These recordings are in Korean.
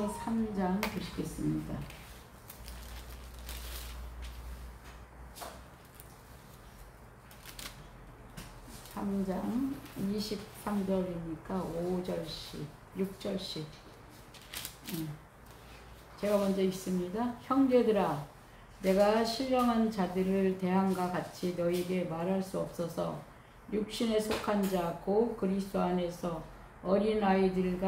고린도전서 3장 보시겠습니다. 3장 23절이니까 5절씩 6절씩 제가 먼저 읽습니다. 형제들아, 내가 신령한 자들을 대함과 같이 너희에게 말할 수 없어서 육신에 속한 자 곧 그리스도 안에서 어린 아이들을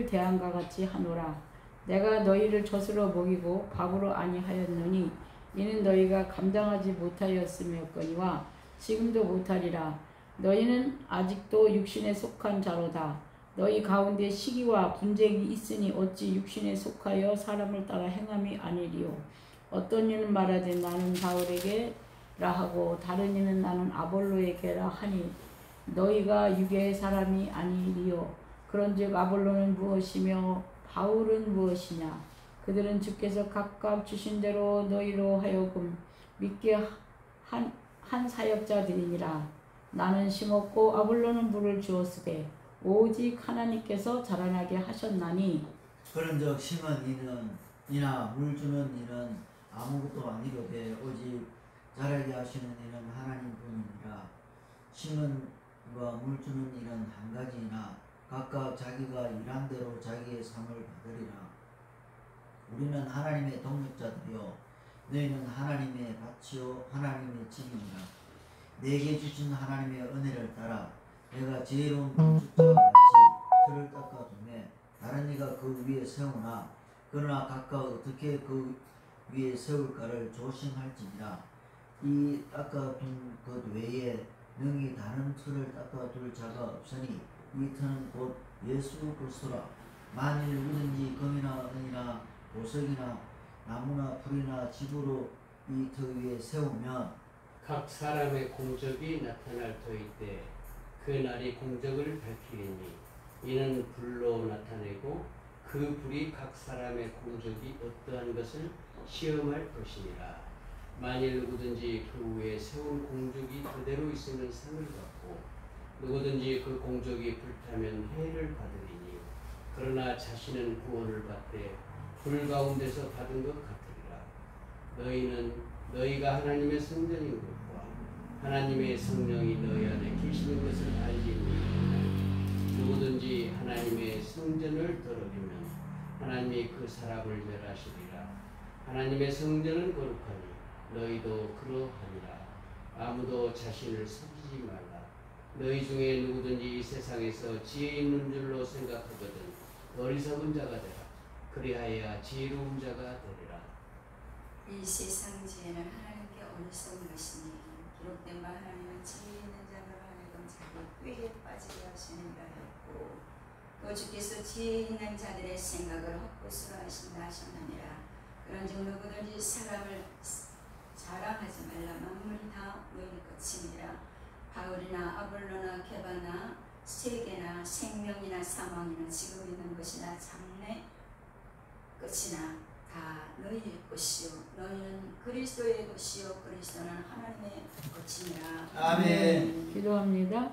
대함과 같이 하노라. 내가 너희를 젖으로 먹이고 밥으로 아니하였느니 이는 너희가 감당하지 못하였음이었거니와 지금도 못하리라. 너희는 아직도 육신에 속한 자로다. 너희 가운데 시기와 분쟁이 있으니 어찌 육신에 속하여 사람을 따라 행함이 아니리요. 어떤 이는 말하되 나는 바울에게라 하고 다른 이는 나는 아볼로에게라 하니 너희가 육의 사람이 아니리요. 그런즉 아볼로는 무엇이며 바울은 무엇이냐. 그들은 주께서 각각 주신 대로 너희로 하여금 믿게 한 사역자들이니라. 나는 심었고 아볼로는 물을 주었으되 오직 하나님께서 자라나게 하셨나니 그런즉 심은 이나 물 주는 이는 아무것도 아니로되 오직 자라게 하시는 이는 하나님뿐이니라. 심은 이와 물 주는 이는 한 가지이나 각각 자기가 일한 대로 자기의 상을 받으리라. 우리는 하나님의 동역자들이요 너희는 하나님의 밭이요 하나님의 집이니라. 내게 주신 하나님의 은혜를 따라 내가 지혜로운 건축자와 같이 틀을 닦아 두매 다른 이가 그 위에 세우나 그러나 각각 어떻게 그 위에 세울까를 조심할지니라. 이 닦아 둔 것 외에 능히 다른 틀을 닦아 둘 자가 없으니 이 틀은 곧 예수 그리스도라. 만일 누구든지 금이나 은이나 보석이나 나무나 불이나 집으로 이 틀 위에 세우면 각 사람의 공적이 나타날 터이때 그 날이 공적을 밝히리니 이는 불로 나타내고 그 불이 각 사람의 공적이 어떠한 것을 시험할 것이니라. 만일 누구든지 그 위에 세운 공적이 그대로 있으면 상을 받고 누구든지 그 공적이 불타면 해를 받으리니 그러나 자신은 구원을 받되 불 가운데서 받은 것 같으리라. 너희는 너희가 하나님의 성전인 것과 하나님의 성령이 너희 안에 계시는 것을 알리니 누구든지 하나님의 성전을 더럽히면 하나님이 그 사람을 멸하시리라. 하나님의 성전은 거룩하니 너희도 그러하니라. 아무도 자신을 속이지 말라. 너희 중에 누구든지 이 세상에서 지혜 있는 줄로 생각하거든 어리석은 자가 되라. 그리하여야 지혜로운 자가 되리라. 이 세상 지혜는 하나님께 어리석은 것이니 기록된 바 하나님은 지혜 있는 자로 하여금 자기 꾀에 빠지게 하시느니라 했고 또 주께서 지혜 있는 자들의 생각을 헛것으로 하신다 하셨느니라. 그런즉 누구든지 사람을 자랑하지 말라. 만물이 다 너희 것이니라. 바울이나 아볼로나 게바나 세계나 생명이나 사망이나 지금 있는 것이나 장래 끝이나 다 너희의 것이요 너희는 그리스도의 것이요 그리스도는 하나님의 것이니라. 아멘. 기도합니다.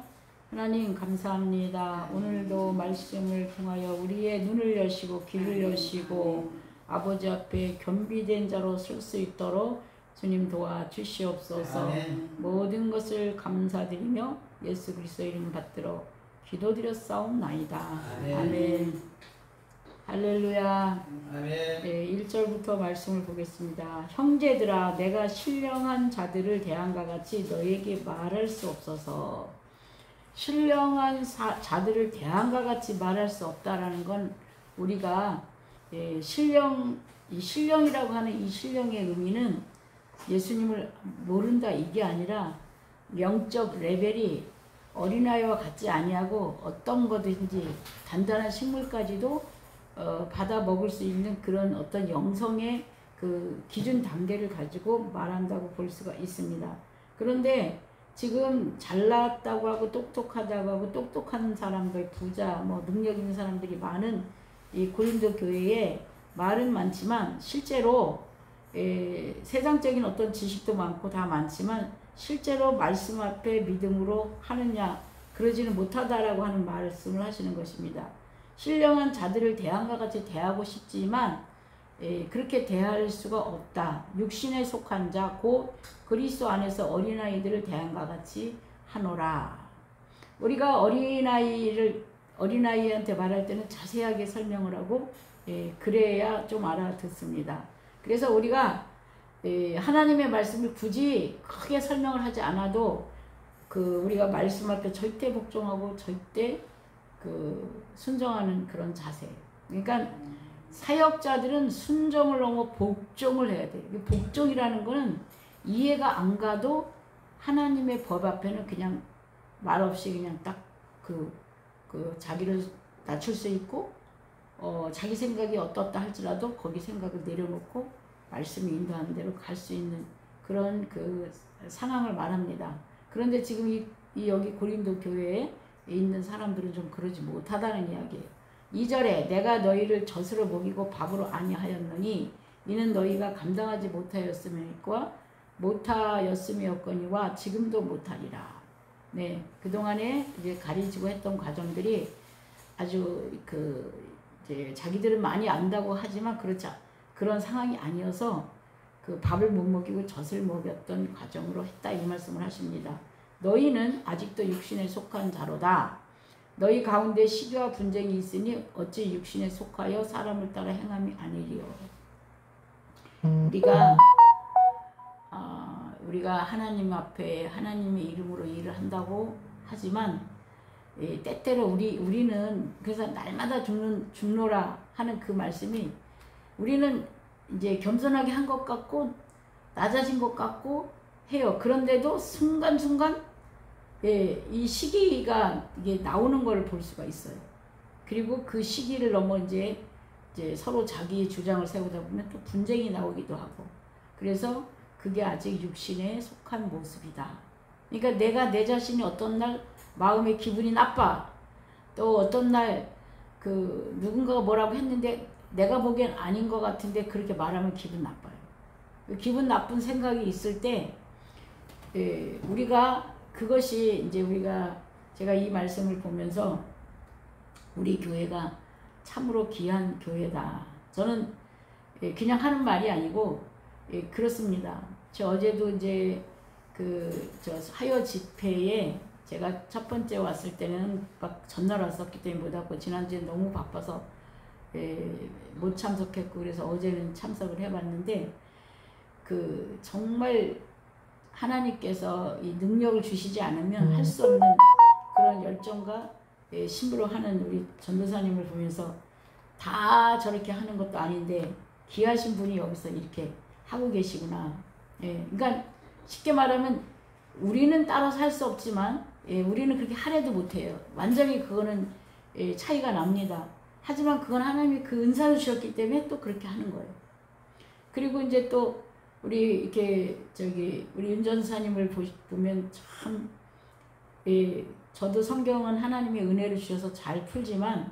하나님 감사합니다. 오늘도 말씀을 통하여 우리의 눈을 여시고 귀를 여시고 아버지 앞에 겸비된 자로 설 수 있도록 주님 도와주시옵소서. 아멘. 모든 것을 감사드리며 예수 그리스도 이름 받들어 기도드렸사옵나이다. 아멘. 아멘. 할렐루야. 아멘. 네, 1절부터 말씀을 보겠습니다. 형제들아, 내가 신령한 자들을 대함과 같이 너에게 말할 수 없어서. 신령한 자들을 대함과 같이 말할 수 없다라는 건 우리가 신령이라고 하는 이 신령의 의미는 예수님을 모른다 이게 아니라 영적 레벨이 어린아이와 같지 아니하고 어떤 거든지 단단한 식물까지도 받아 먹을 수 있는 그런 어떤 영성의 그 기준 단계를 가지고 말한다고 볼 수가 있습니다. 그런데 지금 잘났다고 하고 똑똑하다고 하고 똑똑한 사람들, 부자, 뭐 능력 있는 사람들이 많은 이 고린도 교회에 말은 많지만 실제로 세상적인 어떤 지식도 많고 다 많지만 실제로 말씀 앞에 믿음으로 하느냐 그러지는 못하다라고 하는 말씀을 하시는 것입니다. 신령한 자들을 대함과 같이 대하고 싶지만 그렇게 대할 수가 없다. 육신에 속한 자 곧 그리스도 안에서 어린아이들을 대함과 같이 하노라. 우리가 어린아이한테 말할 때는 자세하게 설명을 하고 그래야 좀 알아듣습니다. 그래서 우리가 하나님의 말씀을 굳이 크게 설명을 하지 않아도 우리가 말씀할 때 절대 복종하고 절대 순종하는 그런 자세. 그러니까 사역자들은 순종을 넘어 복종을 해야 돼. 복종이라는 거는 이해가 안 가도 하나님의 법 앞에는 그냥 말없이 그냥 딱 자기를 낮출 수 있고 자기 생각이 어떻다 할지라도 거기 생각을 내려놓고 말씀이 인도하는 대로 갈 수 있는 그런 상황을 말합니다. 그런데 지금 이 여기 고린도 교회에 있는 사람들은 좀 그러지 못하다는 이야기예요. 2절에 내가 너희를 젖으로 먹이고 밥으로 아니하였느니 이는 너희가 감당하지 못하였음이었거니와 지금도 못하리라. 네, 그동안에 이제 가르치고 했던 과정들이 아주 이제 자기들은 많이 안다고 하지만 그런 상황이 아니어서 밥을 못 먹이고 젖을 먹였던 과정으로 했다 이 말씀을 하십니다. 너희는 아직도 육신에 속한 자로다. 너희 가운데 시기와 분쟁이 있으니 어찌 육신에 속하여 사람을 따라 행함이 아니리요. 우리가 하나님 앞에 하나님의 이름으로 일을 한다고 하지만 때때로 우리는 그래서 날마다 죽노라 하는 그 말씀이 우리는 이제 겸손하게 한 것 같고 낮아진 것 같고 해요. 그런데도 순간순간 이 시기가 이게 나오는 걸 볼 수가 있어요. 그리고 그 시기를 넘어 이제 서로 자기 주장을 세우다 보면 또 분쟁이 나오기도 하고 그래서 그게 아직 육신에 속한 모습이다. 그러니까 내가 내 자신이 어떤 날 마음의 기분이 나빠. 또 어떤 날 누군가가 뭐라고 했는데 내가 보기엔 아닌 것 같은데 그렇게 말하면 기분 나빠요. 기분 나쁜 생각이 있을 때 우리가 그것이 이제 제가 이 말씀을 보면서 우리 교회가 참으로 귀한 교회다. 저는 그냥 하는 말이 아니고 그렇습니다. 저 어제도 이제 저 하여 집회에 제가 첫 번째 왔을 때는 막 전날 왔었기 때문에 못 왔고 지난주에 너무 바빠서 못 참석했고 그래서 어제는 참석을 해봤는데 정말 하나님께서 이 능력을 주시지 않으면 할 수 없는 그런 열정과 심으로 하는 우리 전도사님을 보면서 다 저렇게 하는 것도 아닌데 귀하신 분이 여기서 이렇게 하고 계시구나. 그러니까 쉽게 말하면 우리는 따라서 할 수 없지만 우리는 그렇게 하려도 못해요. 완전히 그거는 차이가 납니다. 하지만 그건 하나님이 그 은사를 주셨기 때문에 또 그렇게 하는 거예요. 그리고 이제 또 우리 우리 윤 전사님을 보면 참 저도 성경은 하나님의 은혜를 주셔서 잘 풀지만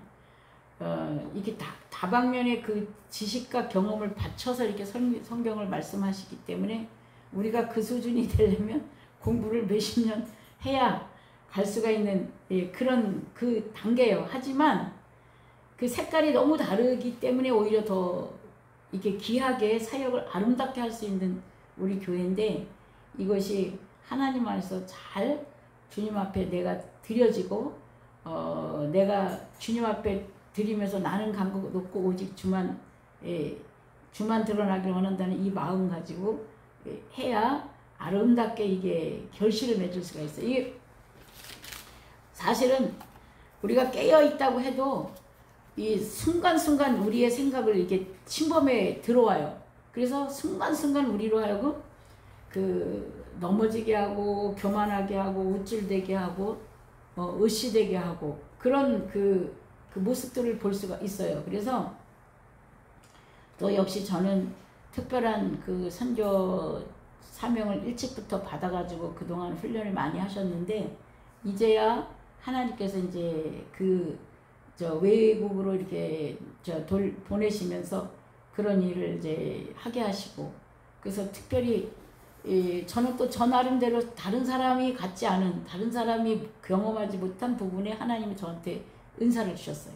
이게 다방면의 그 지식과 경험을 바쳐서 이렇게 성경을 말씀하시기 때문에 우리가 그 수준이 되려면 공부를 몇십 년 해야 갈 수가 있는 그런 그 단계예요. 하지만 그 색깔이 너무 다르기 때문에 오히려 더 이렇게 귀하게 사역을 아름답게 할 수 있는 우리 교회인데 이것이 하나님 안에서 잘 주님 앞에 내가 드려지고 내가 주님 앞에 드리면서 나는 간국 놓고 오직 주만 드러나기를 원한다는 이 마음 가지고 해야 아름답게 이게 결실을 맺을 수가 있어요. 이게 사실은 우리가 깨어 있다고 해도 이 순간순간 우리의 생각을 이렇게 침범해 들어와요. 그래서 순간순간 우리로 하여금 넘어지게 하고 교만하게 하고 우쭐대게 하고 의시되게 하고 그런 그 모습들을 볼 수가 있어요. 그래서 또 역시 저는 특별한 그 선교 사명을 일찍부터 받아가지고 그동안 훈련을 많이 하셨는데 이제야 하나님께서 이제 외국으로 이렇게 보내시면서 그런 일을 이제 하게 하시고 그래서 특별히 저는 또 저 나름대로 다른 사람이 갖지 않은 다른 사람이 경험하지 못한 부분에 하나님이 저한테 은사를 주셨어요.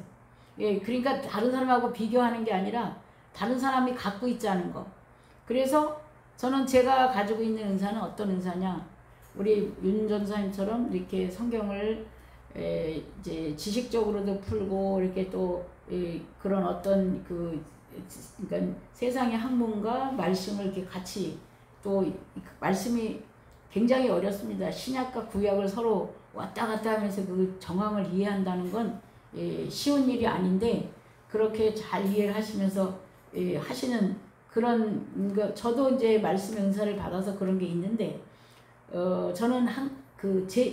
예, 그러니까 다른 사람하고 비교하는 게 아니라 다른 사람이 갖고 있지 않은 거. 그래서 저는 제가 가지고 있는 은사는 어떤 은사냐? 우리 윤 전사님처럼 이렇게 성경을 이제 지식적으로도 풀고 이렇게 또 그런 어떤 그러니까 세상의 학문과 말씀을 이렇게 같이 또 말씀이 굉장히 어렵습니다. 신약과 구약을 서로 왔다 갔다 하면서 그 정황을 이해한다는 건 쉬운 일이 아닌데 그렇게 잘 이해를 하시면서 하시는 그런 저도 이제 말씀 은사를 받아서 그런 게 있는데 저는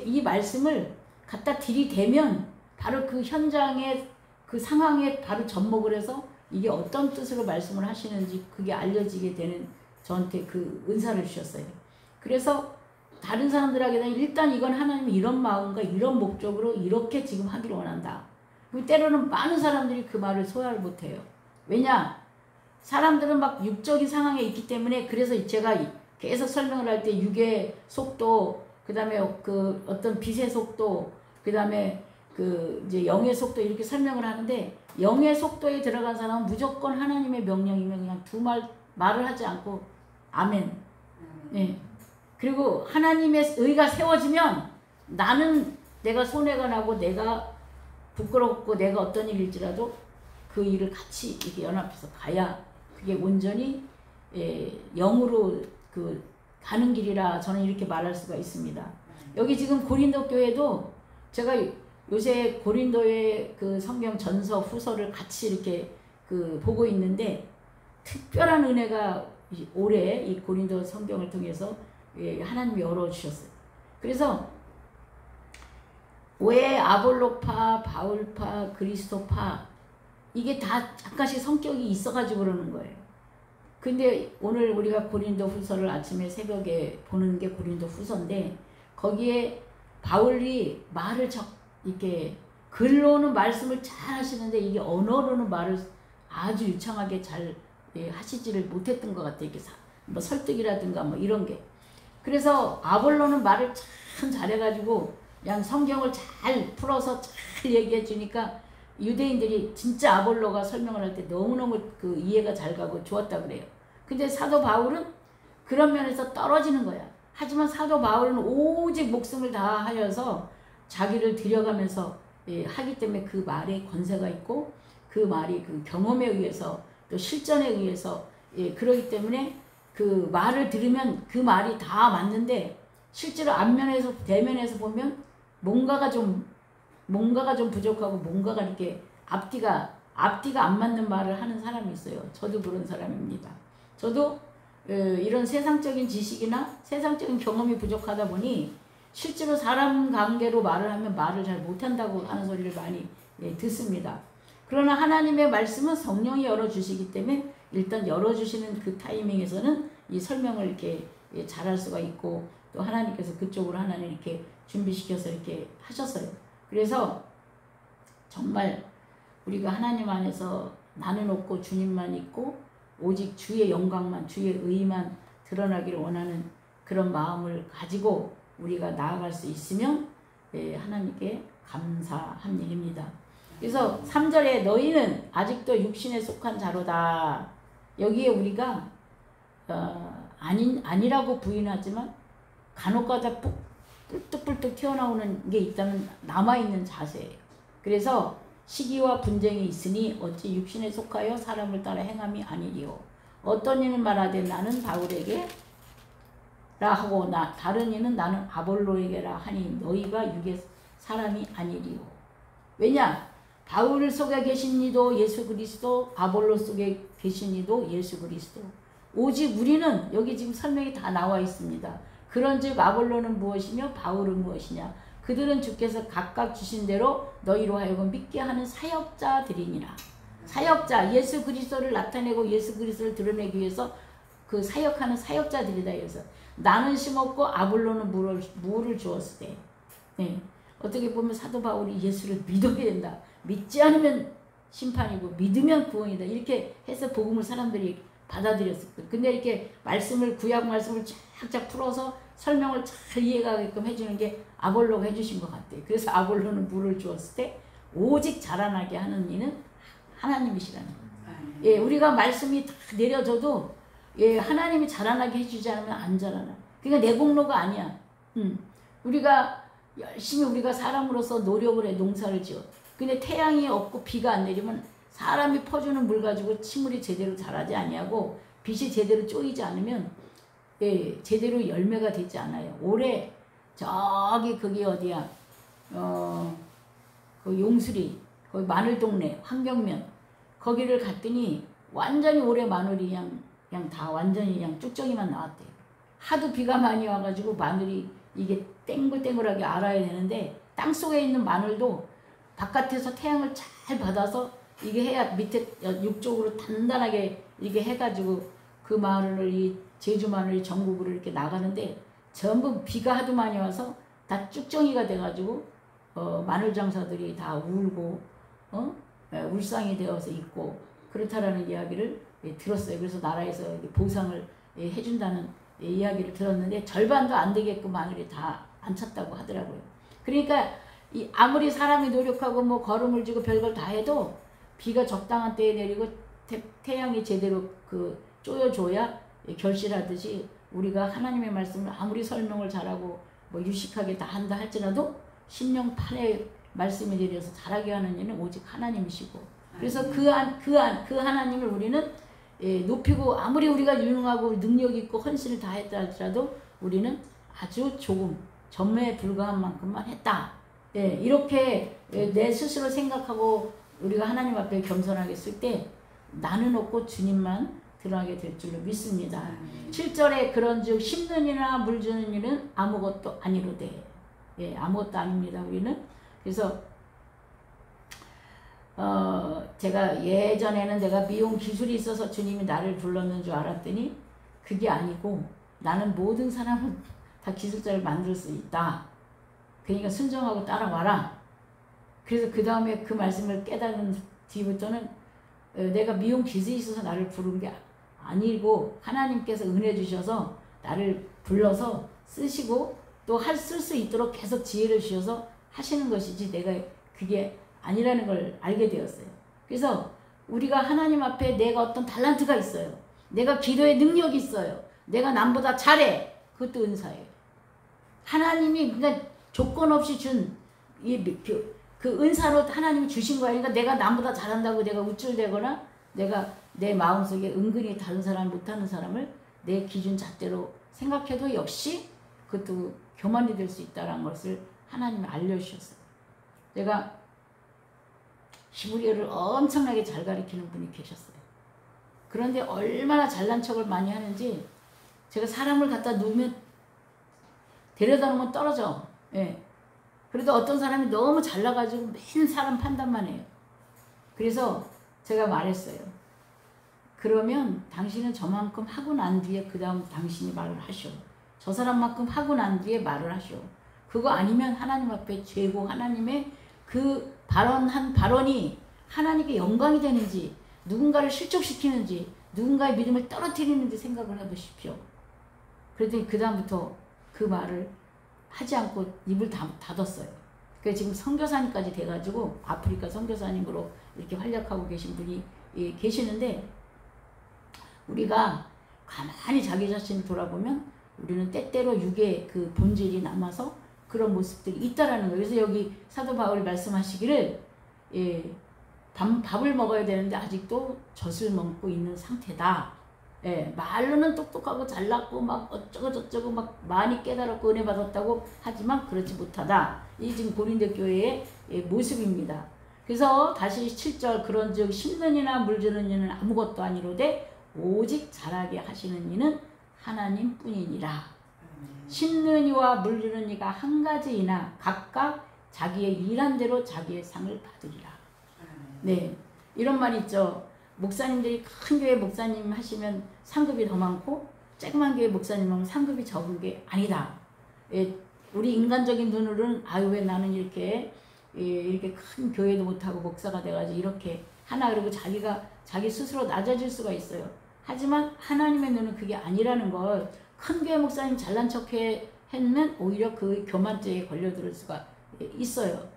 이 말씀을 갖다 들이대면 바로 그 현장의 그 상황에 바로 접목을 해서 이게 어떤 뜻으로 말씀을 하시는지 그게 알려지게 되는 저한테 그 은사를 주셨어요. 그래서 다른 사람들에게는 일단 이건 하나님이 이런 마음과 이런 목적으로 이렇게 지금 하기를 원한다. 때로는 많은 사람들이 그 말을 소화를 못해요. 왜냐? 사람들은 막 육적인 상황에 있기 때문에 그래서 제가 계속 설명을 할 때 육의 속도, 그 다음에 그 어떤 빛의 속도, 그 다음에 그 이제 영의 속도 이렇게 설명을 하는데 영의 속도에 들어간 사람은 무조건 하나님의 명령이면 그냥 말을 하지 않고 아멘. 네. 그리고 하나님의 의가 세워지면 나는 내가 손해가 나고 내가 부끄럽고 내가 어떤 일일지라도 그 일을 같이 이렇게 연합해서 가야 그게 온전히 영으로 가는 길이라 저는 이렇게 말할 수가 있습니다. 여기 지금 고린도 교회도 제가 요새 고린도의 그 성경 전서 후서를 같이 이렇게 보고 있는데 특별한 은혜가 올해 이 고린도 성경을 통해서 하나님이 열어주셨어요. 그래서 왜 아볼로파, 바울파, 그리스도파 이게 다 약간씩 성격이 있어가지고 그러는 거예요. 근데 오늘 우리가 고린도 후서를 아침에 새벽에 보는 게 고린도 후서인데 거기에 바울이 말을 이렇게 글로는 말씀을 잘 하시는데 이게 언어로는 말을 아주 유창하게 잘 하시지를 못했던 것 같아요. 이렇게 뭐 설득이라든가 뭐 이런 게. 그래서 아볼로는 말을 참 잘해가지고 그냥 성경을 잘 풀어서 잘 얘기해 주니까 유대인들이 진짜 아볼로가 설명을 할 때 너무너무 그 이해가 잘 가고 좋았다 그래요. 근데 사도 바울은 그런 면에서 떨어지는 거야. 하지만 사도 바울은 오직 목숨을 다하여서 자기를 들여가면서 하기 때문에 그 말에 권세가 있고 그 말이 그 경험에 의해서 또 실전에 의해서 그러기 때문에 그 말을 들으면 그 말이 다 맞는데 실제로 앞면에서 대면에서 보면 뭔가가 좀 부족하고 뭔가가 이렇게 앞뒤가 안 맞는 말을 하는 사람이 있어요. 저도 그런 사람입니다. 저도 이런 세상적인 지식이나 세상적인 경험이 부족하다 보니 실제로 사람 관계로 말을 하면 말을 잘 못한다고 하는 소리를 많이 듣습니다. 그러나 하나님의 말씀은 성령이 열어주시기 때문에 일단 열어주시는 그 타이밍에서는 이 설명을 이렇게 잘할 수가 있고 또 하나님께서 그쪽으로 하나님 이렇게 준비시켜서 이렇게 하셨어요. 그래서 정말 우리가 하나님 안에서 나는 없고 주님만 있고 오직 주의 영광만 주의 의만 드러나기를 원하는 그런 마음을 가지고 우리가 나아갈 수 있으면 하나님께 감사한 일입니다. 그래서 3절에 너희는 아직도 육신에 속한 자로다. 여기에 우리가 아니라고 부인하지만 간혹가다 뿔뚝뿔뚝 튀어나오는 게 있다면 남아있는 자세예요. 그래서 시기와 분쟁이 있으니 어찌 육신에 속하여 사람을 따라 행함이 아니리요. 어떤 이는 말하되 나는 바울에게 라 하고 다른 이는 나는 아볼로에게라 하니 너희가 육의 사람이 아니리요. 왜냐? 바울 속에 계신 이도 예수 그리스도, 아볼로 속에 계신 이도 예수 그리스도. 오직 우리는 여기 지금 설명이 다 나와 있습니다. 그런즉 아볼로는 무엇이며 바울은 무엇이냐? 그들은 주께서 각각 주신 대로 너희로 하여금 믿게 하는 사역자들이니라. 사역자, 예수 그리스도를 나타내고 예수 그리스도를 드러내기 위해서 그 사역하는 사역자들이다. 그래서 나는 심었고 아볼로는 물을 주었을 때. 네. 어떻게 보면 사도 바울이 예수를 믿어야 된다. 믿지 않으면 심판이고 믿으면 구원이다. 이렇게 해서 복음을 사람들이 받아들였을 거예요. 근데 이렇게 구약 말씀을 쫙쫙 풀어서 설명을 잘 이해가게끔 해주는 게 아볼로가 해주신 것 같아요. 그래서 아볼로는 물을 주었을 때 오직 자라나게 하는 이는 하나님이시라는 거예요. 예, 우리가 말씀이 다 내려져도 예, 하나님이 자라나게 해주지 않으면 안 자라나. 그러니까 내 공로가 아니야. 우리가 열심히 우리가 사람으로서 노력을 해 농사를 지어. 근데 태양이 없고 비가 안 내리면 사람이 퍼주는 물 가지고 식물이 제대로 자라지 아니하고 빛이 제대로 쪼이지 않으면 예, 제대로 열매가 되지 않아요. 올해 저기 거기 어디야 그 용수리 거기 마늘동네 환경면 거기를 갔더니 완전히 올해 마늘이 그냥 다 완전히 그냥 쭉정이만 나왔대요. 하도 비가 많이 와가지고 마늘이 이게 땡글땡글하게 알아야 되는데 땅속에 있는 마늘도 바깥에서 태양을 잘 받아서 이게 해야 밑에 육쪽으로 단단하게 이게 해가지고 그 마늘을 이 제주 마늘이 전국으로 이렇게 나가는데 전부 비가 하도 많이 와서 다 쭉정이가 돼가지고 마늘 장사들이 다 울고 울상이 되어서 있고 그렇다라는 이야기를 들었어요. 그래서 나라에서 보상을 해준다는 이야기를 들었는데 절반도 안 되게끔 마늘이 다 안 찼다고 하더라고요. 그러니까 아무리 사람이 노력하고 뭐 걸음을 쥐고 별걸 다 해도 비가 적당한 때에 내리고 태양이 제대로 그 쪼여줘야 결실하듯이 우리가 하나님의 말씀을 아무리 설명을 잘하고 뭐 유식하게 다 한다 할지라도 심령판에 말씀이 내려서 자라게 하는 이는 오직 하나님이시고 그래서 그 하나님을 우리는 높이고 아무리 우리가 유능하고 능력 있고 헌신을 다 했다 할지라도 우리는 아주 조금 전매에 불과한 만큼만 했다. 예, 이렇게 내 스스로 생각하고 우리가 하나님 앞에 겸손하게 쓸 때 나는 없고 주님만 드러나게 될 줄로 믿습니다. 7절에 그런즉 심는 이나 물 주는 이는 아무것도 아니로되 예, 아무것도 아닙니다. 우리는 그래서 제가 예전에는 내가 미용 기술이 있어서 주님이 나를 불렀는 줄 알았더니 그게 아니고 나는 모든 사람을 다 기술자를 만들 수 있다. 그러니까 순종하고 따라와라. 그래서 그 다음에 그 말씀을 깨달은 뒤부터는 내가 미용 기술이 있어서 나를 부른 게 아니고 하나님께서 은혜 주셔서 나를 불러서 쓰시고 또 쓸 수 있도록 계속 지혜를 주셔서 하시는 것이지 내가 그게 아니라는 걸 알게 되었어요. 그래서 우리가 하나님 앞에 내가 어떤 달란트가 있어요. 내가 기도에 능력이 있어요. 내가 남보다 잘해. 그것도 은사예요. 하나님이 그러니까 조건 없이 준 그 은사로 하나님이 주신 거야. 그러니까 내가 남보다 잘한다고 내가 우쭐대거나 내가 내 마음속에 은근히 다른 사람 못하는 사람을 내 기준 잣대로 생각해도 역시 그것도 교만이 될 수 있다는 것을 하나님이 알려주셨어요. 제가 히브리어를 엄청나게 잘 가르치는 분이 계셨어요. 그런데 얼마나 잘난 척을 많이 하는지 제가 사람을 갖다 놓으면 데려다 놓으면 떨어져. 예. 그래도 어떤 사람이 너무 잘나가지고 맨 사람 판단만 해요. 그래서 제가 말했어요. 그러면 당신은 저만큼 하고 난 뒤에 그 다음 당신이 말을 하시오. 저 사람만큼 하고 난 뒤에 말을 하시오. 그거 아니면 하나님 앞에 죄고 하나님의 그 발언한 발언이 하나님께 영광이 되는지 누군가를 실족시키는지 누군가의 믿음을 떨어뜨리는지 생각을 해보십시오. 그랬더니 그 다음부터 그 말을 하지 않고 입을 닫았어요. 그래서 지금 선교사님까지 돼가지고 아프리카 선교사님으로 이렇게 활약하고 계신 분이 계시는데 우리가 가만히 자기 자신을 돌아보면 우리는 때때로 육의 그 본질이 남아서 그런 모습들이 있다라는 거예요. 그래서 여기 사도 바울이 말씀하시기를 밥을 먹어야 되는데 아직도 젖을 먹고 있는 상태다. 예, 말로는 똑똑하고 잘났고 막 어쩌고 저쩌고 막 많이 깨달았고 은혜 받았다고 하지만 그렇지 못하다. 이 지금 고린도 교회의 모습입니다. 그래서 다시 7절 그런즉 심는 이나 물주는 이는 아무것도 아니로되 오직 자라게 하시는 이는 하나님뿐이니라. 심는 이와 물주는 이가 한 가지이나 각각 자기의 일한 대로 자기의 상을 받으리라. 네, 이런 말 있죠. 목사님들이 큰 교회 목사님 하시면 상급이 더 많고 조그만 교회 목사님 하면 상급이 적은 게 아니다. 우리 인간적인 눈으로는 아유 왜 나는 이렇게 큰 교회도 못하고 목사가 돼가지고 이렇게 하나 그리고 자기 스스로 낮아질 수가 있어요. 하지만 하나님의 눈은 그게 아니라는 걸 큰 교회 목사님 잘난 척해 했면 오히려 그 교만죄에 걸려들 수가 있어요.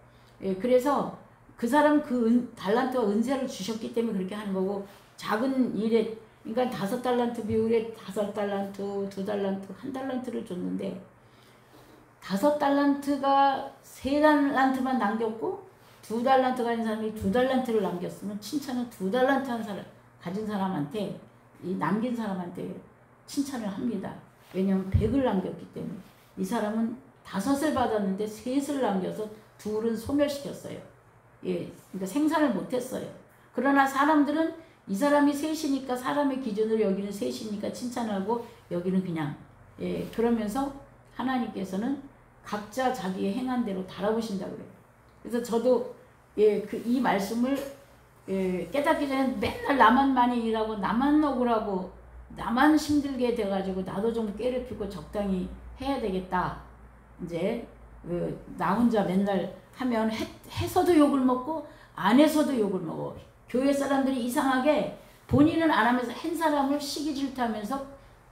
그래서 그 사람 그 달란트와 은세를 주셨기 때문에 그렇게 하는 거고, 작은 일에, 그러니까 5달란트 비율에 5달란트, 2달란트, 1달란트를 줬는데 5달란트가 3달란트만 남겼고 2달란트 가진 사람이 2달란트를 남겼으면 칭찬은 2달란트 한 사람 가진 사람한테, 이 남긴 사람한테 칭찬을 합니다. 왜냐하면 100을 남겼기 때문에. 이 사람은 5을 받았는데 3을 남겨서 2은 소멸시켰어요. 예, 그러니까 생산을 못했어요. 그러나 사람들은 이 사람이 셋이니까, 사람의 기준으로 여기는 셋이니까 칭찬하고 여기는 그냥, 예, 그러면서 하나님께서는 각자 자기의 행한 대로 달아보신다 그래요. 그래서 저도 예, 이 말씀을 예, 깨닫기 전에 맨날 나만 많이 일하고 나만 억울하고 나만 힘들게 돼가지고 나도 좀 깨를 피고 적당히 해야 되겠다. 이제 나 혼자 맨날 하면 해서도 욕을 먹고 안 해서도 욕을 먹어. 교회 사람들이 이상하게 본인은 안 하면서 한 사람을 시기 질투하면서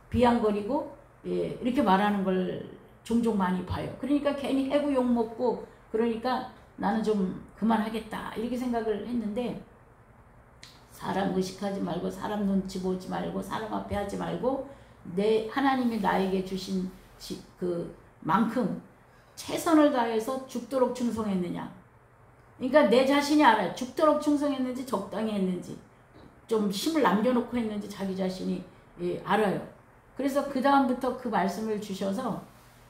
비양거리고 예, 이렇게 말하는 걸 종종 많이 봐요. 그러니까 괜히 해고 욕 먹고, 그러니까 나는 좀 그만하겠다 이렇게 생각을 했는데, 사람 의식하지 말고 사람 눈치 보지 말고 사람 앞에 하지 말고 내 하나님이 나에게 주신 그 만큼 최선을 다해서 죽도록 충성했느냐. 그러니까 내 자신이 알아요. 죽도록 충성했는지 적당히 했는지, 좀 힘을 남겨놓고 했는지 자기 자신이 예, 알아요. 그래서 그 다음부터 그 말씀을 주셔서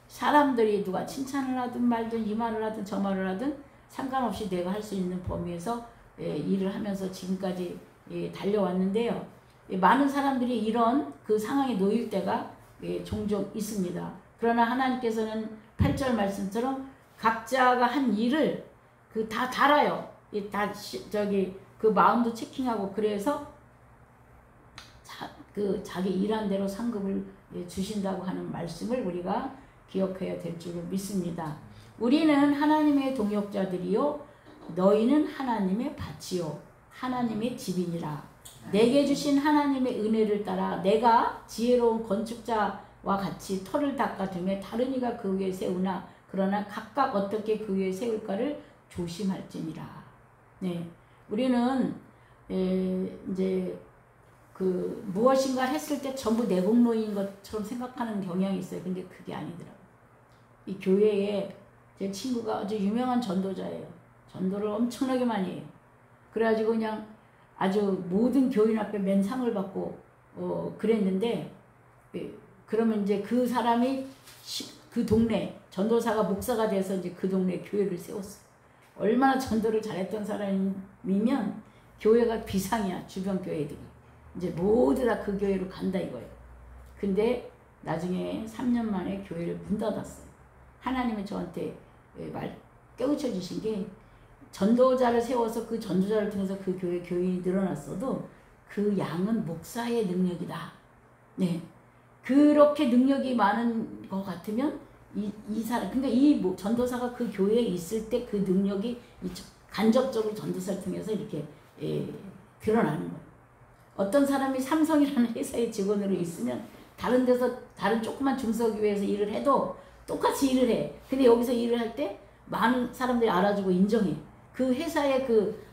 사람들이 누가 칭찬을 하든 말든 이 말을 하든 저 말을 하든 상관없이 내가 할 수 있는 범위에서 예, 일을 하면서 지금까지 예, 달려왔는데요. 예, 많은 사람들이 이런 그 상황에 놓일 때가 예, 종종 있습니다. 그러나 하나님께서는 8절 말씀처럼 각자가 한 일을 다 달아요. 예, 다 그 마음도 체킹하고, 그래서 자기 일한 대로 상급을 예, 주신다고 하는 말씀을 우리가 기억해야 될 줄을 믿습니다. 우리는 하나님의 동역자들이요 너희는 하나님의 밭이요 하나님의 집이니라. 내게 주신 하나님의 은혜를 따라 내가 지혜로운 건축자와 같이 터를 닦아두며 다른 이가 그 위에 세우나 그러나 각각 어떻게 그 위에 세울까를 조심할지니라. 네, 우리는 이제 그 무엇인가 했을 때 전부 내 공로인 것처럼 생각하는 경향이 있어요. 근데 그게 아니더라고요. 이 교회에 제 친구가 아주 유명한 전도자예요. 전도를 엄청나게 많이 해요. 그래가지고 그냥 아주 모든 교인 앞에 맨 상을 받고 그랬는데, 그러면 이제 그 사람이 그 동네 전도사가 목사가 돼서 이제 그 동네 교회를 세웠어요. 얼마나 전도를 잘했던 사람이면 교회가 비상이야. 주변 교회들이 이제 모두 다 그 교회로 간다 이거예요. 근데 나중에 3년 만에 교회를 문 닫았어요. 하나님이 저한테 깨우쳐 주신 게, 전도자를 세워서 그 전도자를 통해서 그 교회 교인이 늘어났어도 그 양은 목사의 능력이다. 네, 그렇게 능력이 많은 것 같으면 이 사람, 그러니까 이 전도사가 그 교회에 있을 때 그 능력이 간접적으로 전도사를 통해서 이렇게 드러나는 거예요. 어떤 사람이 삼성이라는 회사의 직원으로 있으면 다른 데서 다른 조그만 중소기업에서 일을 해도 똑같이 일을 해. 근데 여기서 일을 할 때 많은 사람들이 알아주고 인정해. 그 회사의 그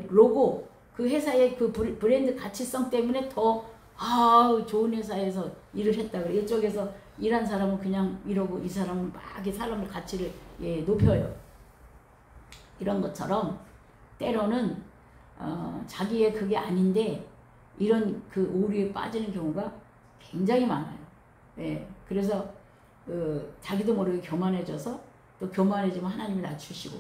로고, 그 회사의 그 브랜드 가치성 때문에 더 좋은 회사에서 일을 했다 그래. 이쪽에서 일한 사람은 그냥 이러고 이 사람은 막 사람의 가치를 높여요. 이런 것처럼 때로는 자기의 그게 아닌데 이런 그 오류에 빠지는 경우가 굉장히 많아요. 예, 그래서 자기도 모르게 교만해져서 또 교만해지면 하나님이 낮추시고,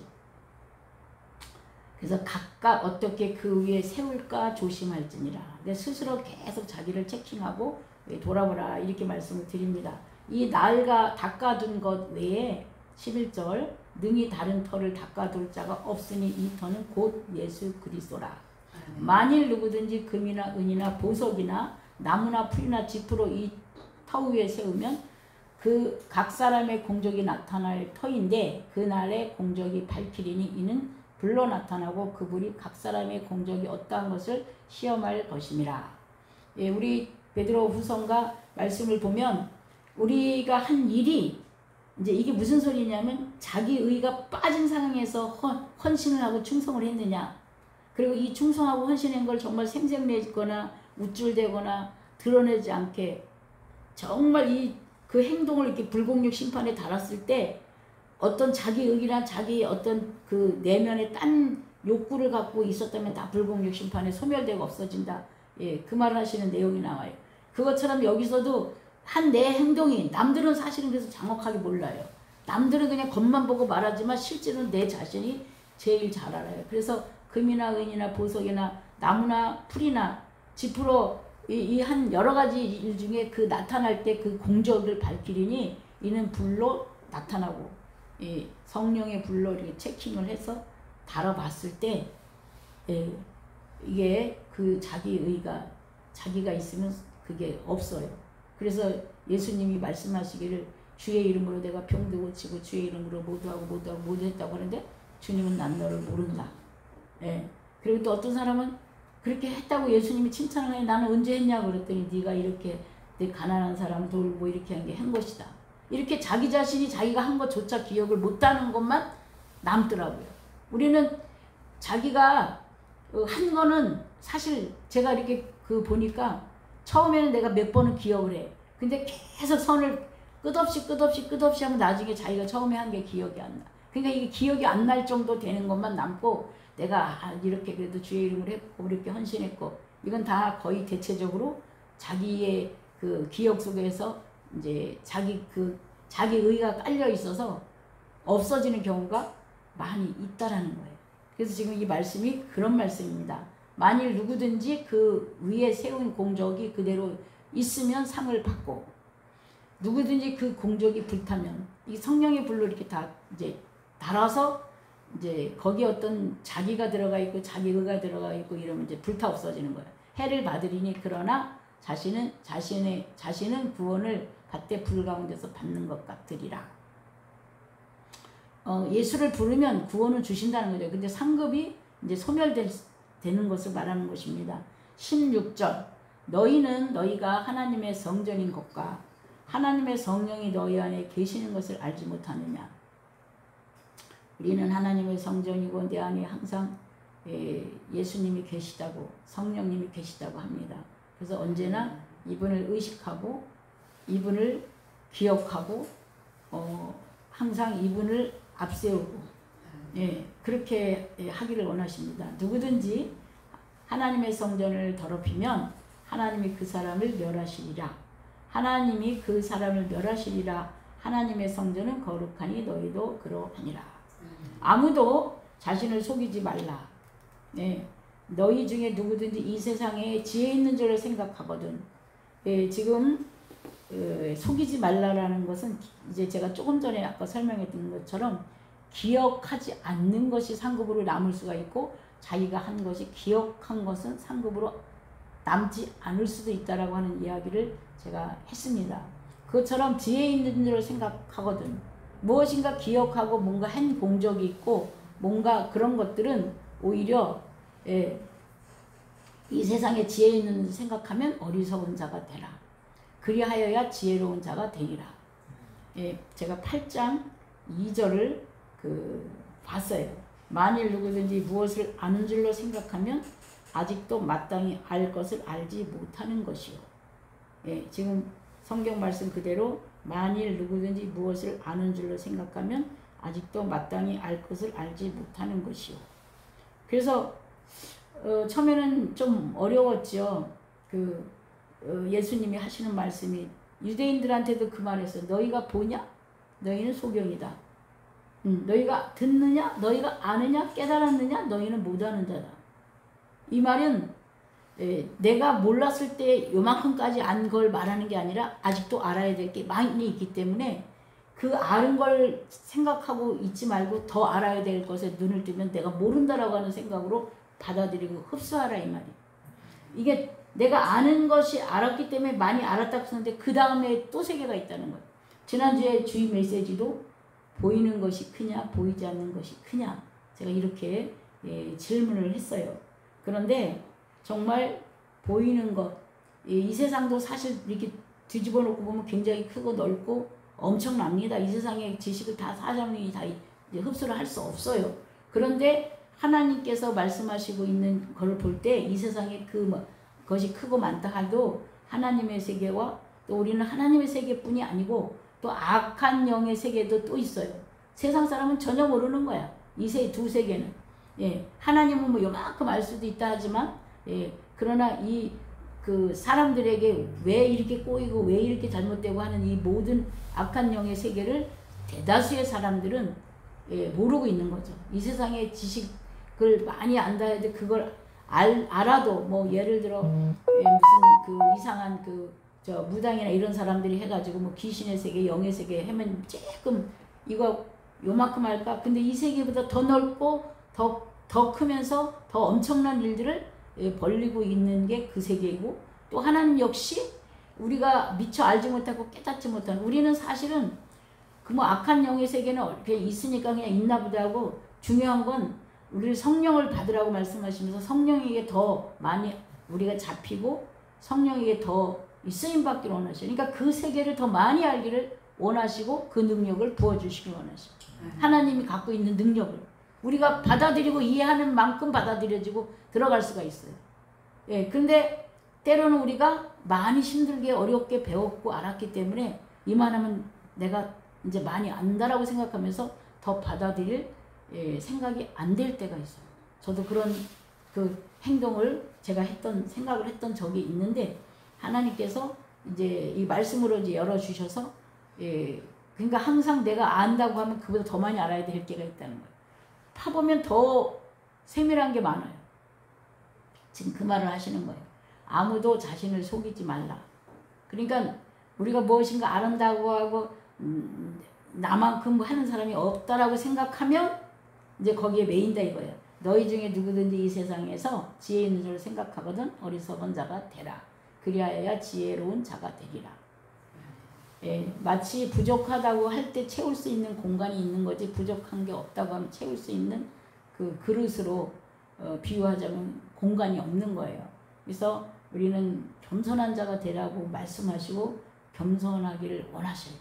그래서 각각 어떻게 그 위에 세울까 조심할지니라. 스스로 계속 자기를 체킹하고 돌아보라 이렇게 말씀을 드립니다. 이 날과 닦아둔 것 외에 11절 능히 다른 터를 닦아둘 자가 없으니 이 터는 곧 예수 그리스도라. 만일 누구든지 금이나 은이나 보석이나 나무나 풀이나 짚으로 이 터 위에 세우면 그 각 사람의 공적이 나타날 터인데 그날의 공적이 밝히리니 이는 불로 나타나고 그 불이 각 사람의 공적이 어떠한 것을 시험할 것임이라. 예, 우리 베드로 후서가 말씀을 보면 우리가 한 일이 이제 이게 무슨 소리냐면 자기 의가 빠진 상황에서 헌신을 하고 충성을 했느냐. 그리고 이 충성하고 헌신한 걸 정말 생색내거나 우쭐대거나 드러내지 않게 정말 그 행동을 이렇게 불공력 심판에 달았을 때 어떤 자기 의나 자기 어떤 그 내면의 딴 욕구를 갖고 있었다면 다 불공력 심판에 소멸되고 없어진다. 예, 그 말을 하시는 내용이 나와요. 그것처럼 여기서도 한 내 행동이 남들은 사실은 그래서 정확하게 몰라요. 남들은 그냥 겉만 보고 말하지만 실제로는 내 자신이 제일 잘 알아요. 그래서 금이나 은이나 보석이나 나무나 풀이나 지푸로 이 한 여러 가지 일 중에 그 나타날 때 그 공적을 밝히리니 이는 불로 나타나고 이 성령의 불로 이렇게 체킹을 해서 다뤄봤을 때 이게 그 자기 의가 자기가 있으면 그게 없어요. 그래서 예수님이 말씀하시기를 주의 이름으로 내가 병도 고치고 주의 이름으로 모두 했다고 하는데 주님은 난 너를 모른다. 예. 그리고 또 어떤 사람은 그렇게 했다고 예수님이 칭찬을 해. 나는 언제 했냐고 그랬더니 네가 이렇게 내 가난한 사람 돌보 이렇게 한 것이다. 이렇게 자기 자신이 자기가 한 것조차 기억을 못하는 것만 남더라고요. 우리는 자기가 한 거는 사실 제가 이렇게 보니까 처음에는 내가 몇 번은 기억을 해. 근데 계속 선을 끝없이 하면 나중에 자기가 처음에 한 게 기억이 안 나. 그러니까 이게 기억이 안 날 정도 되는 것만 남고 내가 이렇게 그래도 주의 이름을 했고 이렇게 헌신했고 이건 다 거의 대체적으로 자기의 그 기억 속에서 이제 자기 의가 깔려 있어서 없어지는 경우가 많이 있다라는 거예요. 그래서 지금 이 말씀이 그런 말씀입니다. 만일 누구든지 그 위에 세운 공적이 그대로 있으면 상을 받고 누구든지 그 공적이 불타면 이 성령의 불로 이렇게 다 이제 달아서 이제 거기 어떤 자기가 들어가 있고 자기 의가 들어가 있고 이러면 이제 불타 없어지는 거예요. 해를 받으리니 그러나 자신은 구원을 받되 불 가운데서 받는 것 같으리라. 예수를 부르면 구원을 주신다는 거죠. 근데 상급이 이제 소멸되는 것을 말하는 것입니다. 16절 너희는 너희가 하나님의 성전인 것과 하나님의 성령이 너희 안에 계시는 것을 알지 못하느냐. 우리는 하나님의 성전이고 내 안에 항상 예수님이 계시다고 성령님이 계시다고 합니다. 그래서 언제나 이분을 의식하고 이분을 기억하고 항상 이분을 앞세우고 그렇게 하기를 원하십니다. 누구든지 하나님의 성전을 더럽히면 하나님이 그 사람을 멸하시리라. 하나님이 그 사람을 멸하시리라. 하나님의 성전은 거룩하니 너희도 그러하니라. 아무도 자신을 속이지 말라. 너희 중에 누구든지 이 세상에 지혜 있는 줄을 생각하거든. 지금 속이지 말라라는 것은 이제 제가 조금 전에 아까 설명했던 것처럼 기억하지 않는 것이 상급으로 남을 수가 있고 자기가 한 것이 기억한 것은 상급으로 남지 않을 수도 있다라고 하는 이야기를 제가 했습니다. 그것처럼 지혜 있는 줄을 생각하거든. 무엇인가 기억하고 뭔가 한 공적이 있고 뭔가 그런 것들은 오히려 이 세상에 지혜 있는 줄 생각하면 어리석은 자가 되라. 그리하여야 지혜로운 자가 되리라. 제가 8장 2절을 봤어요. 만일 누구든지 무엇을 아는 줄로 생각하면 아직도 마땅히 알 것을 알지 못하는 것이요. 지금 성경 말씀 그대로 만일 누구든지 무엇을 아는 줄로 생각하면 아직도 마땅히 알 것을 알지 못하는 것이요. 그래서 처음에는 좀 어려웠죠. 예수님이 하시는 말씀이 유대인들한테도 그 말했어요. 너희가 보냐? 너희는 소경이다. 너희가 듣느냐? 너희가 아느냐? 깨달았느냐? 너희는 못아는 자다. 이 말은 내가 몰랐을 때 요만큼까지 안 걸 말하는 게 아니라 아직도 알아야 될 게 많이 있기 때문에 그 아는 걸 생각하고 있지 말고 더 알아야 될 것에 눈을 뜨면 내가 모른다라고 하는 생각으로 받아들이고 흡수하라 이 말이에요. 이게 내가 아는 것이 알았기 때문에 많이 알았다고 했는데 그 다음에 또 세계가 있다는 거예요. 지난주에 주의 메시지도 보이는 것이 크냐 보이지 않는 것이 크냐 제가 이렇게 질문을 했어요. 그런데 정말 보이는 것, 이 세상도 사실 이렇게 뒤집어 놓고 보면 굉장히 크고 넓고 엄청납니다. 이 세상의 지식을 다 사람이 다 이제 흡수를 할 수 없어요. 그런데 하나님께서 말씀하시고 있는 걸 볼 때 이 세상에 것이 크고 많다 하도 하나님의 세계와 또 우리는 하나님의 세계뿐이 아니고 또 악한 영의 세계도 또 있어요. 세상 사람은 전혀 모르는 거야. 두 세계는. 예, 하나님은 뭐 요만큼 알 수도 있다 하지만, 예, 그러나 그 사람들에게 왜 이렇게 꼬이고 왜 이렇게 잘못되고 하는 이 모든 악한 영의 세계를 대다수의 사람들은, 예, 모르고 있는 거죠. 이 세상의 지식을 많이 안다 해도 그걸 알아도 뭐 예를 들어 예, 무슨 그 이상한 무당이나 이런 사람들이 해가지고 뭐 귀신의 세계, 영의 세계 하면 조금 이거 요만큼 할까? 근데 이 세계보다 더 넓고 더 크면서 더 엄청난 일들을 벌리고 있는 게 그 세계이고, 또 하나님 역시 우리가 미처 알지 못하고 깨닫지 못한, 우리는 사실은 그 뭐 악한 영의 세계는 그냥 있으니까 그냥 있나 보다 하고, 중요한 건 우리를 성령을 받으라고 말씀하시면서 성령에게 더 많이 우리가 잡히고 성령에게 더 쓰임 받기를 원하시고, 그러니까 그 세계를 더 많이 알기를 원하시고 그 능력을 부어주시길 원하시고, 하나님이 갖고 있는 능력을 우리가 받아들이고 이해하는 만큼 받아들여지고 들어갈 수가 있어요. 예, 근데 때로는 우리가 많이 힘들게 어렵게 배웠고 알았기 때문에 이만하면 내가 이제 많이 안다라고 생각하면서 더 받아들일 생각이 안 될 때가 있어요. 저도 그런 그 행동을 제가 생각을 했던 적이 있는데, 하나님께서 이제 이 말씀으로 이제 열어주셔서, 그러니까 항상 내가 안다고 하면 그보다 더 많이 알아야 될 게가 있다는 거예요. 파보면 더 세밀한 게 많아요. 지금 그 말을 하시는 거예요. 아무도 자신을 속이지 말라. 그러니까 우리가 무엇인가 아른다고 하고 나만큼 하는 사람이 없다라고 생각하면 이제 거기에 매인다 이거예요. 너희 중에 누구든지 이 세상에서 지혜 있는 줄 생각하거든 어리석은 자가 되라. 그리하여야 지혜로운 자가 되리라. 예, 마치 부족하다고 할 때 채울 수 있는 공간이 있는 거지, 부족한 게 없다고 하면 채울 수 있는 그 그릇으로 비유하자면 공간이 없는 거예요. 그래서 우리는 겸손한 자가 되라고 말씀하시고 겸손하기를 원하셔요.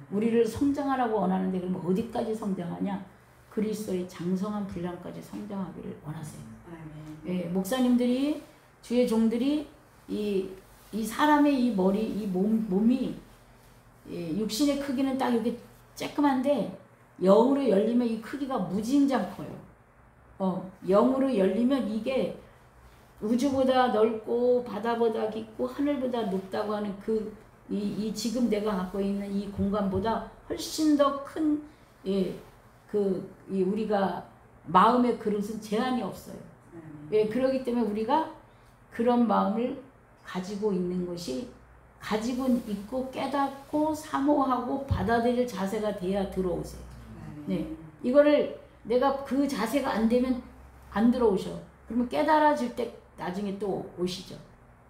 우리를 성장하라고 원하는데 그러면 어디까지 성장하냐? 그리스도의 장성한 분량까지 성장하기를 원하세요. 예, 목사님들이, 주의 종들이 이 사람의 이 머리, 이 몸이 육신의 크기는 딱 이렇게 쬐끔한데 영으로 열리면 이 크기가 무진장 커요. 영으로 열리면 이게 우주보다 넓고 바다보다 깊고 하늘보다 높다고 하는 이 지금 내가 갖고 있는 이 공간보다 훨씬 더 큰 우리가 마음의 그릇은 제한이 없어요. 그렇기 때문에 우리가 그런 마음을 가지고 있는 것이, 가지고 있고 깨닫고 사모하고 받아들일 자세가 돼야 들어오세요. 네, 이거를 내가 그 자세가 안 되면 안 들어오셔. 그러면 깨달아질 때 나중에 또 오시죠.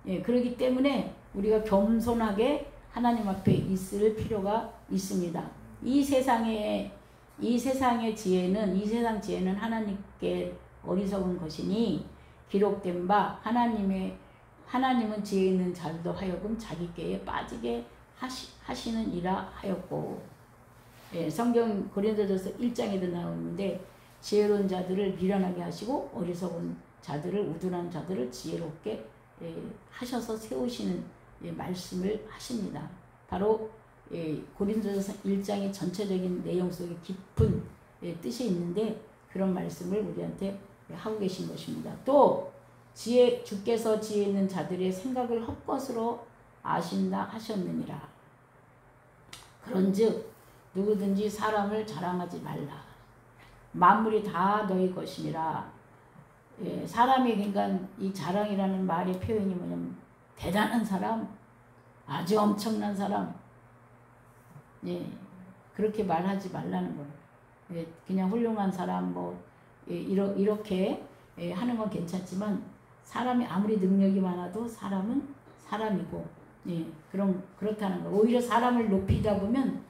예, 그렇기 때문에 우리가 겸손하게 하나님 앞에 있을 필요가 있습니다. 이 세상의 지혜는, 이 세상 지혜는 하나님께 어리석은 것이니 기록된 바 하나님은 지혜 있는 자들도 하여금 자기께에 빠지게 하시느니라 하였고, 예, 성경 고린도전서 1장에도 나오는데 지혜로운 자들을 미련하게 하시고 어리석은 자들을, 우둔한 자들을 지혜롭게 하셔서 세우시는 말씀을 하십니다. 바로 고린도전서 1장의 전체적인 내용 속에 깊은 뜻이 있는데 그런 말씀을 우리한테 하고 계신 것입니다. 또 주께서 지혜 있는 자들의 생각을 헛것으로 아신다 하셨느니라. 그런즉 누구든지 사람을 자랑하지 말라. 만물이 다 너희 것이니라. 사람이, 그러니까 이 자랑이라는 말의 표현이 뭐냐면 대단한 사람, 아주 엄청난 사람, 그렇게 말하지 말라는 거예요. 그냥 훌륭한 사람 이렇게 하는 건 괜찮지만 사람이 아무리 능력이 많아도 사람은 사람이고, 그렇다는 거. 오히려 사람을 높이다 보면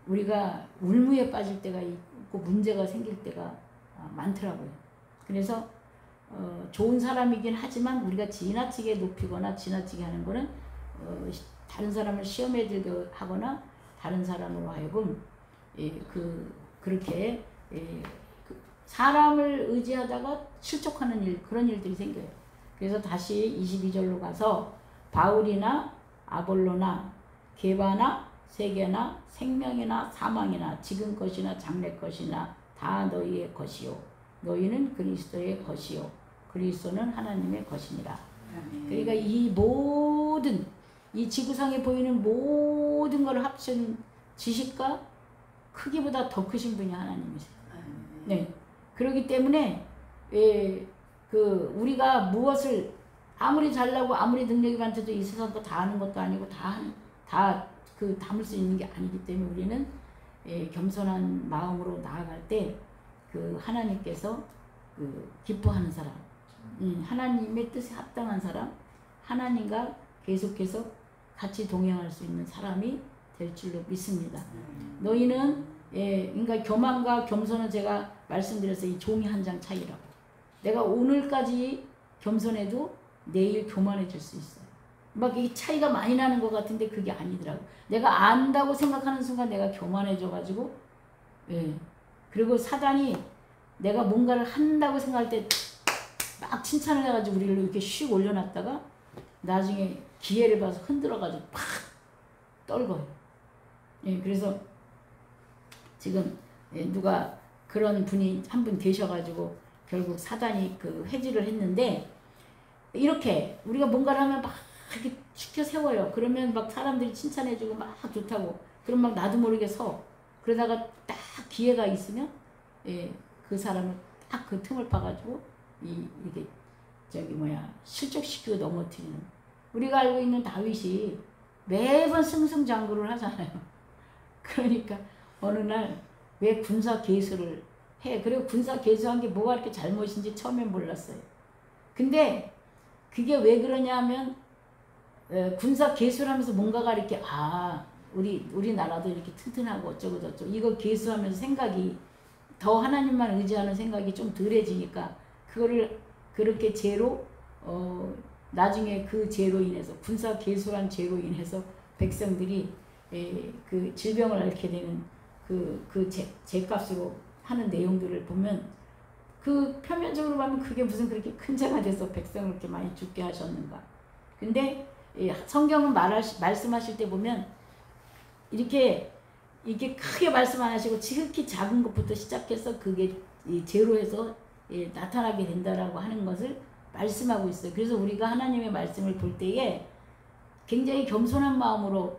우리가 울무에 빠질 때가 있고 문제가 생길 때가 많더라고요. 그래서 좋은 사람이긴 하지만 우리가 지나치게 높이거나 지나치게 하는 거는 다른 사람을 시험에 들게 하거나 다른 사람으로 하여금 그렇게 사람을 의지하다가 실족하는 일, 그런 일들이 생겨요. 그래서 다시 22절로 가서 바울이나 아볼로나 게바나 세계나 생명이나 사망이나 지금 것이나 장래 것이나 다 너희의 것이요 너희는 그리스도의 것이요 그리스도는 하나님의 것이니라. 그러니까 이 모든 이 지구상에 보이는 모든 걸 합친 지식과 크기보다 더 크신 분이 하나님이세요. 네. 그렇기 때문에 우리가 무엇을 아무리 잘나고 아무리 능력이 많다도 이 세상 거 다 아는 것도 아니고 다 담을 수 있는 게 아니기 때문에 우리는 겸손한 마음으로 나아갈 때 하나님께서 기뻐하는 사람, 하나님의 뜻에 합당한 사람, 하나님과 계속해서 같이 동행할 수 있는 사람이 될 줄로 믿습니다. 너희는 그러니까 교만과 겸손은 제가 말씀드렸어요. 이 종이 한 장 차이라고. 내가 오늘까지 겸손해도 내일 교만해질 수 있어요. 막 이 차이가 많이 나는 것 같은데 그게 아니더라고. 내가 안다고 생각하는 순간 내가 교만해져가지고, 그리고 사단이 내가 뭔가를 한다고 생각할 때 막 칭찬을 해가지고 우리를 이렇게 슉 올려놨다가 나중에 기회를 봐서 흔들어가지고 팍 떨궈요. 그래서 지금 누가 그런 분이 한 분 계셔가지고 결국 사단이 회지를 했는데, 이렇게 우리가 뭔가를 하면 막 이렇게 시켜 세워요. 그러면 막 사람들이 칭찬해주고 막 좋다고. 그럼 막 나도 모르게 서. 그러다가 딱 기회가 있으면 그 사람을 딱 그 틈을 파가지고 이렇게 실족시키고 넘어뜨리는. 우리가 알고 있는 다윗이 매번 승승장구를 하잖아요. 그러니까 어느 날 왜 군사 개수를 해. 그리고 군사 개수한 게 뭐가 이렇게 잘못인지 처음엔 몰랐어요. 근데 그게 왜 그러냐 하면 군사 개수를 하면서 뭔가가 이렇게 우리나라도 이렇게 튼튼하고 어쩌고 저쩌고 이거 개수하면서 생각이 더 하나님만 의지하는 생각이 좀 덜해지니까 그거를 그렇게 죄로 나중에 그 죄로 인해서 군사 개수란 죄로 인해서 백성들이 그 질병을 앓게 되는 그 죄값으로 하는 내용들을 보면 표면적으로 보면 그게 무슨 그렇게 큰 죄가 돼서 백성을 그렇게 많이 죽게 하셨는가. 근데 성경은 말씀하실 때 보면 이렇게 크게 말씀 안 하시고 지극히 작은 것부터 시작해서 그게 죄로 해서 나타나게 된다라고 하는 것을 말씀하고 있어요. 그래서 우리가 하나님의 말씀을 볼 때에 굉장히 겸손한 마음으로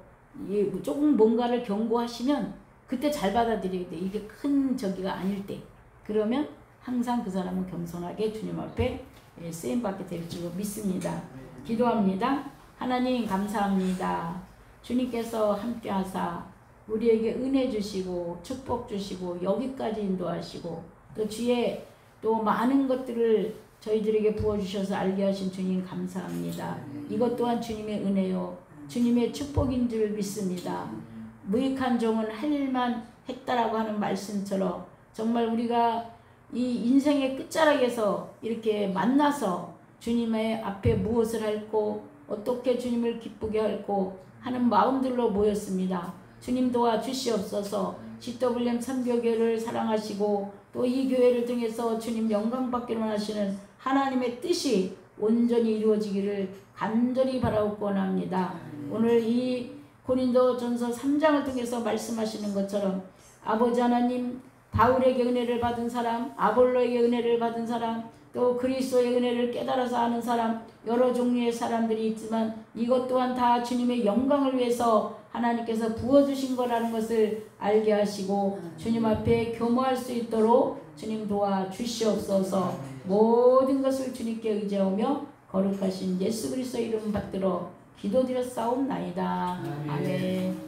조금 뭔가를 경고하시면 그때 잘 받아들이게 돼. 이게 큰 저기가 아닐 때. 그러면 항상 그 사람은 겸손하게 주님 앞에 쓰임받게 될 줄로 믿습니다. 기도합니다. 하나님 감사합니다. 주님께서 함께 하사 우리에게 은혜 주시고 축복 주시고 여기까지 인도하시고 또 주의 또 많은 것들을 저희들에게 부어주셔서 알게 하신 주님 감사합니다. 이것 또한 주님의 은혜요 주님의 축복인 줄 믿습니다. 무익한 종은 할 일만 했다라고 하는 말씀처럼 정말 우리가 이 인생의 끝자락에서 이렇게 만나서 주님의 앞에 무엇을 할고 어떻게 주님을 기쁘게 할고 하는 마음들로 모였습니다. 주님 도와주시옵소서. CWM 선교교회를 사랑하시고 또 이 교회를 통해서 주님 영광받기만 하시는 하나님의 뜻이 온전히 이루어지기를 간절히 바라옵고 원합니다. 오늘 이 고린도전서 3장을 통해서 말씀하시는 것처럼 아버지 하나님 바울에게 은혜를 받은 사람, 아볼로에게 은혜를 받은 사람, 또 그리스도의 은혜를 깨달아서 아는 사람, 여러 종류의 사람들이 있지만 이것 또한 다 주님의 영광을 위해서 하나님께서 부어주신 거라는 것을 알게 하시고 주님 앞에 교모할 수 있도록 주님 도와주시옵소서. 모든 것을 주님께 의지하며 거룩하신 예수 그리스도의 이름 받들어 기도드렸사옵나이다. 아멘.